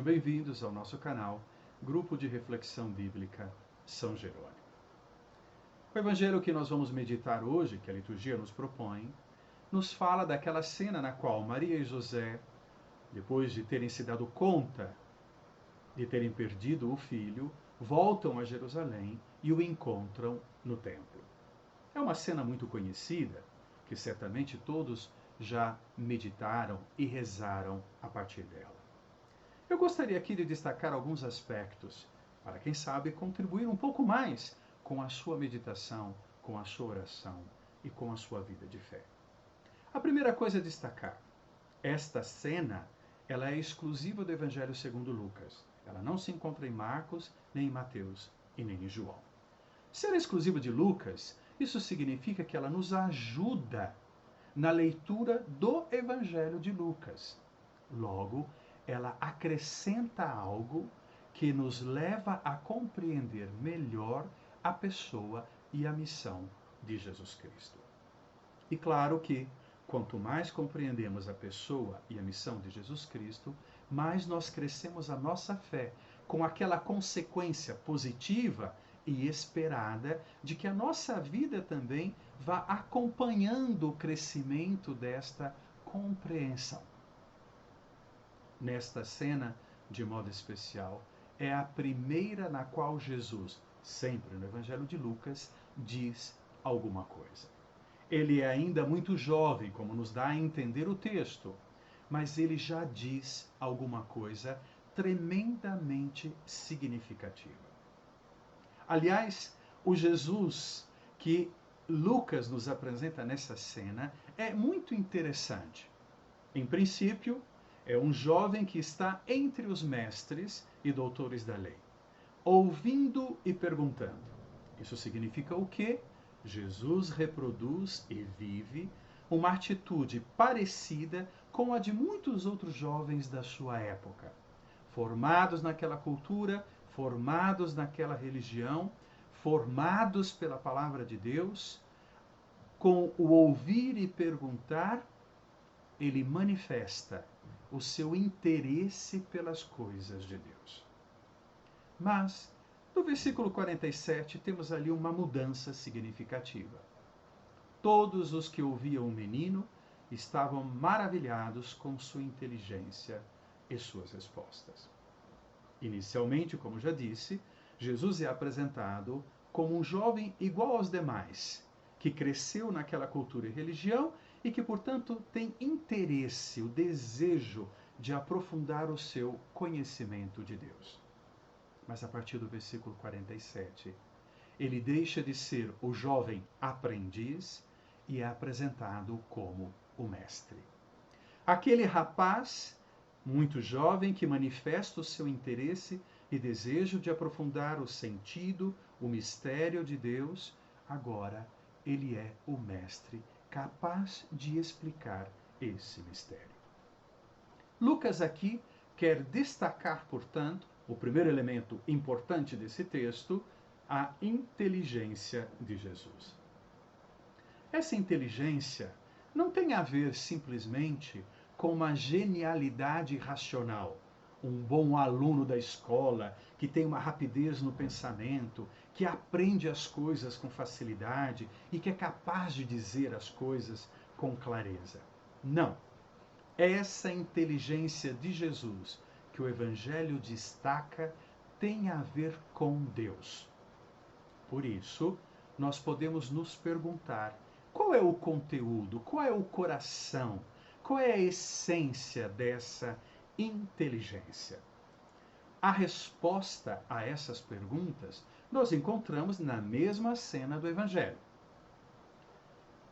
Sejam bem-vindos ao nosso canal, Grupo de Reflexão Bíblica São Jerônimo. O evangelho que nós vamos meditar hoje, que a liturgia nos propõe, nos fala daquela cena na qual Maria e José, depois de terem se dado conta de terem perdido o filho, voltam a Jerusalém e o encontram no templo. É uma cena muito conhecida, que certamente todos já meditaram e rezaram a partir dela. Eu gostaria aqui de destacar alguns aspectos, para quem sabe contribuir um pouco mais com a sua meditação, com a sua oração e com a sua vida de fé. A primeira coisa a destacar, esta cena, ela é exclusiva do Evangelho segundo Lucas. Ela não se encontra em Marcos, nem em Mateus e nem em João. Ser exclusiva de Lucas, isso significa que ela nos ajuda na leitura do Evangelho de Lucas. Logo, ela acrescenta algo que nos leva a compreender melhor a pessoa e a missão de Jesus Cristo. E claro que, quanto mais compreendemos a pessoa e a missão de Jesus Cristo, mais nós crescemos a nossa fé, com aquela consequência positiva e esperada de que a nossa vida também vá acompanhando o crescimento desta compreensão. Nesta cena, de modo especial, é a primeira na qual Jesus, sempre no Evangelho de Lucas, diz alguma coisa. Ele é ainda muito jovem, como nos dá a entender o texto, mas ele já diz alguma coisa tremendamente significativa. Aliás, o Jesus que Lucas nos apresenta nessa cena é muito interessante. Em princípio, é um jovem que está entre os mestres e doutores da lei, ouvindo e perguntando. Isso significa o quê? Jesus reproduz e vive uma atitude parecida com a de muitos outros jovens da sua época, formados naquela cultura, formados naquela religião, formados pela palavra de Deus, com o ouvir e perguntar, ele manifesta o seu interesse pelas coisas de Deus. Mas, no versículo 47, temos ali uma mudança significativa. Todos os que ouviam o menino estavam maravilhados com sua inteligência e suas respostas. Inicialmente, como já disse, Jesus é apresentado como um jovem igual aos demais, que cresceu naquela cultura e religião e que, portanto, tem interesse, o desejo de aprofundar o seu conhecimento de Deus. Mas a partir do versículo 47, ele deixa de ser o jovem aprendiz e é apresentado como o mestre. Aquele rapaz, muito jovem, que manifesta o seu interesse e desejo de aprofundar o sentido, o mistério de Deus, agora ele é o mestre capaz de explicar esse mistério. Lucas aqui quer destacar, portanto, o primeiro elemento importante desse texto, a inteligência de Jesus. Essa inteligência não tem a ver simplesmente com uma genialidade racional, um bom aluno da escola que tem uma rapidez no pensamento, que aprende as coisas com facilidade e que é capaz de dizer as coisas com clareza. Não. Essa inteligência de Jesus que o Evangelho destaca tem a ver com Deus. Por isso, nós podemos nos perguntar qual é o conteúdo, qual é o coração, qual é a essência dessa inteligência. A resposta a essas perguntas nós encontramos na mesma cena do Evangelho.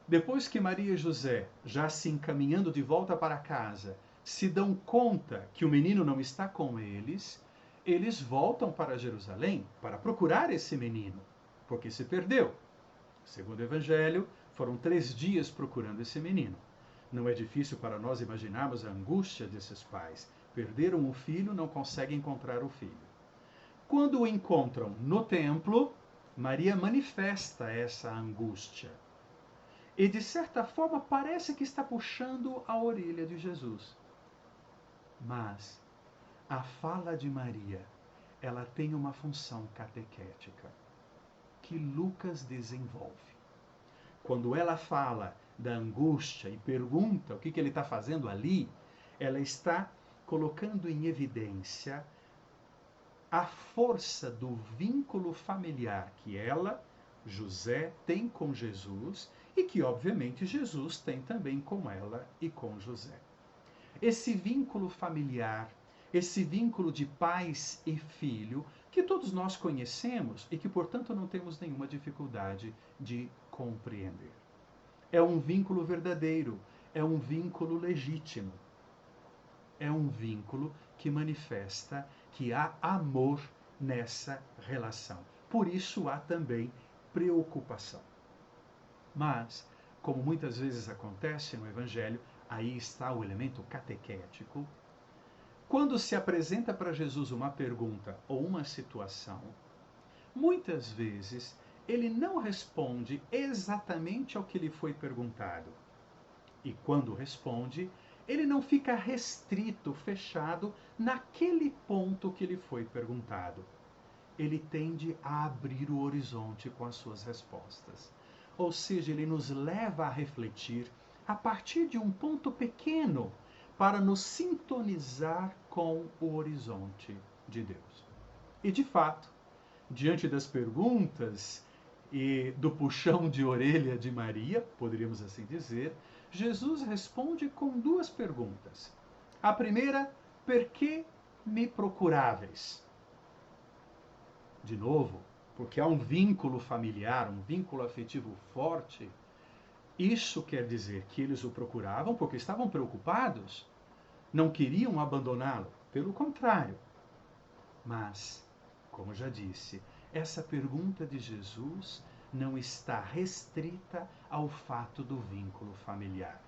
Depois que Maria e José, já se encaminhando de volta para casa, se dão conta que o menino não está com eles, eles voltam para Jerusalém para procurar esse menino, porque se perdeu. Segundo o Evangelho, foram 3 dias procurando esse menino. Não é difícil para nós imaginarmos a angústia desses pais. Perderam o filho, não conseguem encontrar o filho. Quando o encontram no templo, Maria manifesta essa angústia. E, de certa forma, parece que está puxando a orelha de Jesus. Mas a fala de Maria, ela tem uma função catequética que Lucas desenvolve. Quando ela fala da angústia e pergunta o que ele está fazendo ali, ela está colocando em evidência a força do vínculo familiar que ela, José, tem com Jesus e que, obviamente, Jesus tem também com ela e com José. Esse vínculo familiar, esse vínculo de pais e filho, que todos nós conhecemos e que, portanto, não temos nenhuma dificuldade de compreender. É um vínculo verdadeiro, é um vínculo legítimo. É um vínculo que manifesta que há amor nessa relação. Por isso há também preocupação. Mas, como muitas vezes acontece no Evangelho, aí está o elemento catequético. Quando se apresenta para Jesus uma pergunta ou uma situação, muitas vezes ele não responde exatamente ao que lhe foi perguntado. E quando responde, ele não fica restrito, fechado naquele ponto que lhe foi perguntado. Ele tende a abrir o horizonte com as suas respostas. Ou seja, ele nos leva a refletir a partir de um ponto pequeno para nos sintonizar com o horizonte de Deus. E de fato, diante das perguntas e do puxão de orelha de Maria, poderíamos assim dizer, Jesus responde com duas perguntas. A primeira, por que me procuráveis? De novo, porque há um vínculo familiar, um vínculo afetivo forte. Isso quer dizer que eles o procuravam porque estavam preocupados, não queriam abandoná-lo, pelo contrário. Mas, como já disse, essa pergunta de Jesus não está restrita ao fato do vínculo familiar.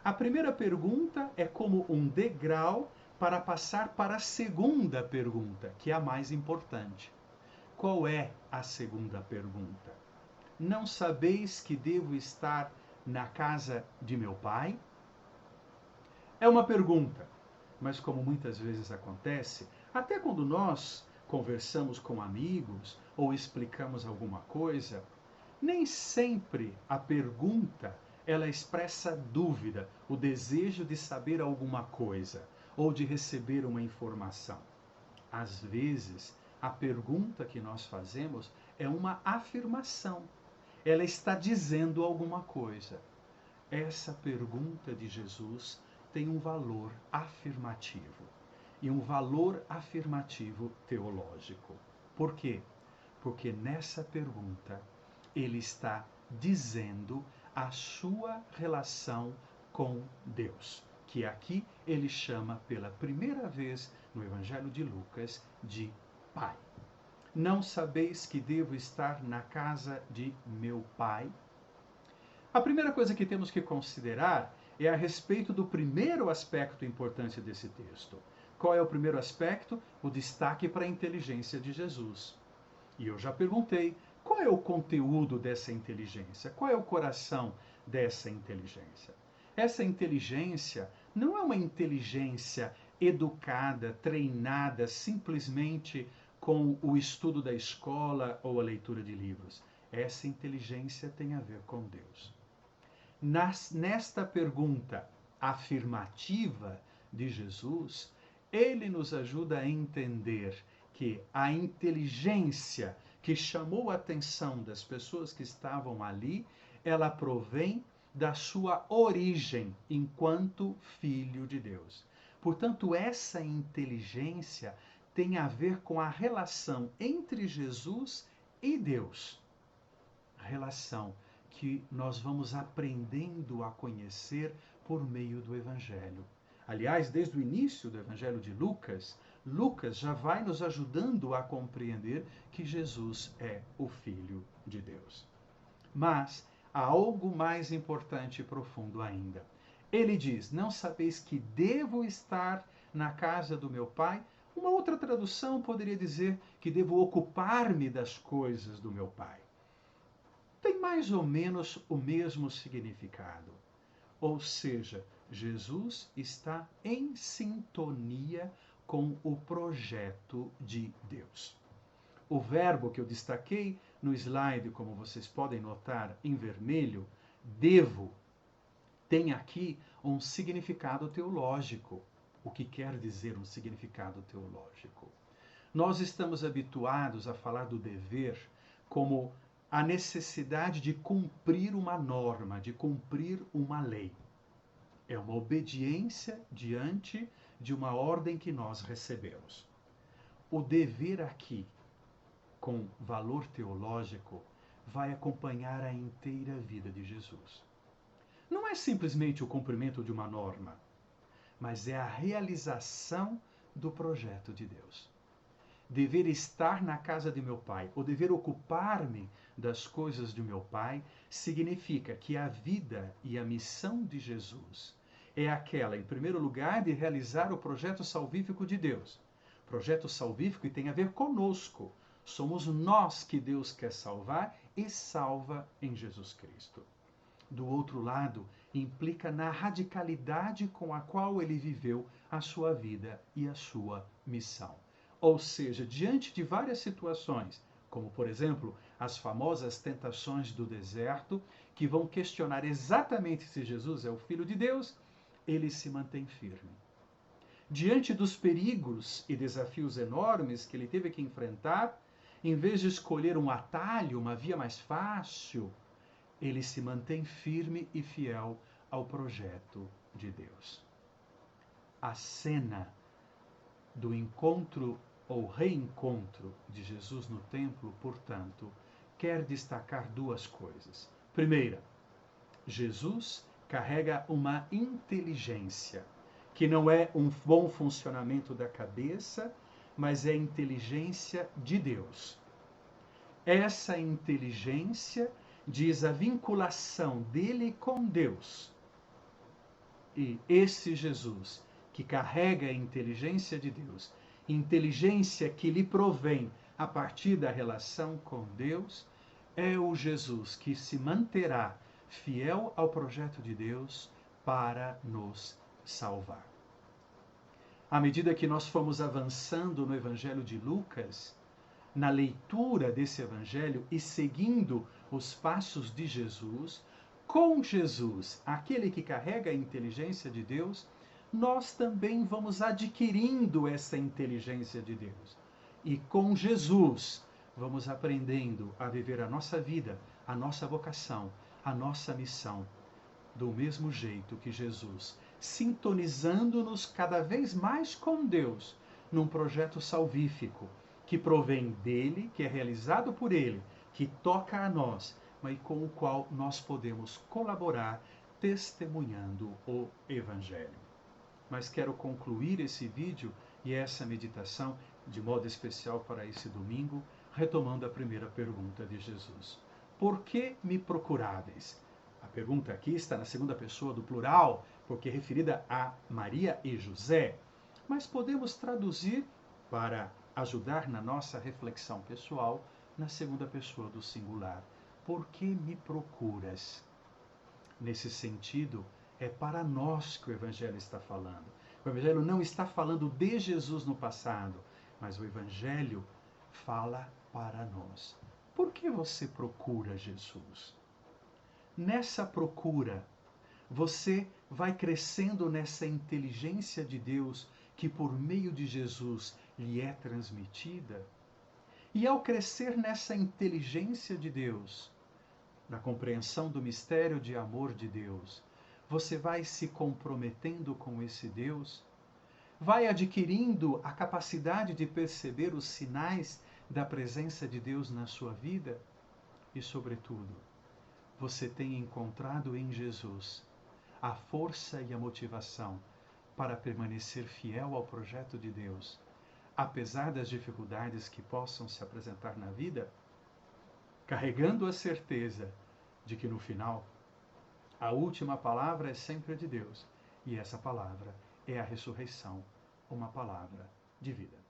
A primeira pergunta é como um degrau para passar para a segunda pergunta, que é a mais importante. Qual é a segunda pergunta? Não sabeis que devo estar na casa de meu pai? É uma pergunta, mas como muitas vezes acontece, até quando nós conversamos com amigos ou explicamos alguma coisa, nem sempre a pergunta ela expressa dúvida, o desejo de saber alguma coisa ou de receber uma informação. Às vezes, a pergunta que nós fazemos é uma afirmação. Ela está dizendo alguma coisa. Essa pergunta de Jesus tem um valor afirmativo e um valor afirmativo teológico. Por quê? Porque nessa pergunta ele está dizendo a sua relação com Deus, que aqui ele chama pela primeira vez no Evangelho de Lucas de Pai. Não sabeis que devo estar na casa de meu Pai? A primeira coisa que temos que considerar é a respeito do primeiro aspecto importante desse texto. Qual é o primeiro aspecto? O destaque para a inteligência de Jesus. E eu já perguntei, qual é o conteúdo dessa inteligência? Qual é o coração dessa inteligência? Essa inteligência não é uma inteligência educada, treinada simplesmente com o estudo da escola ou a leitura de livros. Essa inteligência tem a ver com Deus. Nesta pergunta afirmativa de Jesus, ele nos ajuda a entender que a inteligência que chamou a atenção das pessoas que estavam ali, ela provém da sua origem enquanto filho de Deus. Portanto, essa inteligência tem a ver com a relação entre Jesus e Deus. Relação que nós vamos aprendendo a conhecer por meio do Evangelho. Aliás, desde o início do Evangelho de Lucas, Lucas já vai nos ajudando a compreender que Jesus é o Filho de Deus. Mas há algo mais importante e profundo ainda. Ele diz, não sabeis que devo estar na casa do meu Pai? Uma outra tradução poderia dizer que devo ocupar-me das coisas do meu Pai. Tem mais ou menos o mesmo significado. Ou seja, Jesus está em sintonia com o projeto de Deus. O verbo que eu destaquei no slide, como vocês podem notar em vermelho, devo, tem aqui um significado teológico. O que quer dizer um significado teológico? Nós estamos habituados a falar do dever como a necessidade de cumprir uma norma, de cumprir uma lei. É uma obediência diante de uma ordem que nós recebemos. O dever aqui, com valor teológico, vai acompanhar a inteira vida de Jesus. Não é simplesmente o cumprimento de uma norma, mas é a realização do projeto de Deus. Dever estar na casa de meu pai, ou dever ocupar-me das coisas de meu pai, significa que a vida e a missão de Jesus é aquela, em primeiro lugar, de realizar o projeto salvífico de Deus. Projeto salvífico que tem a ver conosco. Somos nós que Deus quer salvar e salva em Jesus Cristo. Do outro lado, implica na radicalidade com a qual ele viveu a sua vida e a sua missão. Ou seja, diante de várias situações, como por exemplo as famosas tentações do deserto, que vão questionar exatamente se Jesus é o Filho de Deus, ele se mantém firme. Diante dos perigos e desafios enormes que ele teve que enfrentar, em vez de escolher um atalho, uma via mais fácil, ele se mantém firme e fiel ao projeto de Deus. A cena do encontro ou reencontro de Jesus no templo, portanto, quer destacar duas coisas. Primeira, Jesus carrega uma inteligência, que não é um bom funcionamento da cabeça, mas é a inteligência de Deus. Essa inteligência diz a vinculação dele com Deus. E esse Jesus, que carrega a inteligência de Deus, inteligência que lhe provém a partir da relação com Deus, é o Jesus que se manterá fiel ao projeto de Deus para nos salvar. À medida que nós fomos avançando no Evangelho de Lucas, na leitura desse Evangelho e seguindo os passos de Jesus, com Jesus, aquele que carrega a inteligência de Deus, nós também vamos adquirindo essa inteligência de Deus. E com Jesus, vamos aprendendo a viver a nossa vida, a nossa vocação, a nossa missão, do mesmo jeito que Jesus, sintonizando-nos cada vez mais com Deus, num projeto salvífico, que provém dele, que é realizado por ele, que toca a nós, mas com o qual nós podemos colaborar testemunhando o Evangelho. Mas quero concluir esse vídeo e essa meditação, de modo especial para esse domingo, retomando a primeira pergunta de Jesus. Por que me procuráveis? A pergunta aqui está na segunda pessoa do plural, porque é referida a Maria e José. Mas podemos traduzir para ajudar na nossa reflexão pessoal na segunda pessoa do singular. Por que me procuras? Nesse sentido, é para nós que o Evangelho está falando. O Evangelho não está falando de Jesus no passado, mas o Evangelho fala para nós. Por que você procura Jesus? Nessa procura, você vai crescendo nessa inteligência de Deus que por meio de Jesus lhe é transmitida. E ao crescer nessa inteligência de Deus, na compreensão do mistério de amor de Deus, você vai se comprometendo com esse Deus, vai adquirindo a capacidade de perceber os sinais da presença de Deus na sua vida e, sobretudo, você tem encontrado em Jesus a força e a motivação para permanecer fiel ao projeto de Deus, apesar das dificuldades que possam se apresentar na vida, carregando a certeza de que no final a última palavra é sempre a de Deus, e essa palavra é a ressurreição, uma palavra de vida.